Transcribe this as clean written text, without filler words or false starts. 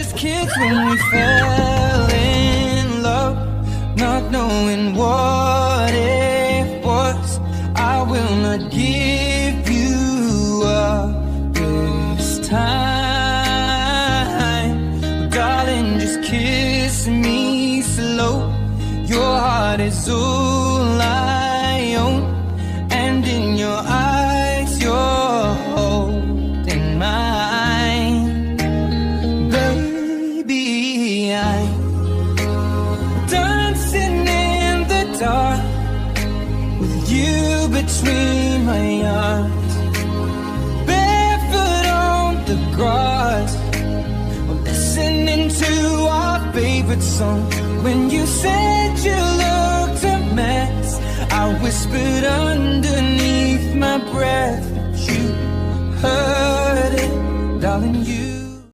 just kids when we fell in love, not knowing what it was. I will not give you up this time, but darling, just kiss me slow. Your heart is all I own, and in your eyes you're holding mine. Baby, I'm dancing in the dark with you between my arms, barefoot on the grass, or listening to our favorite song. When you said you looked a mess, I whispered underneath my breath, but you heard it, darling, you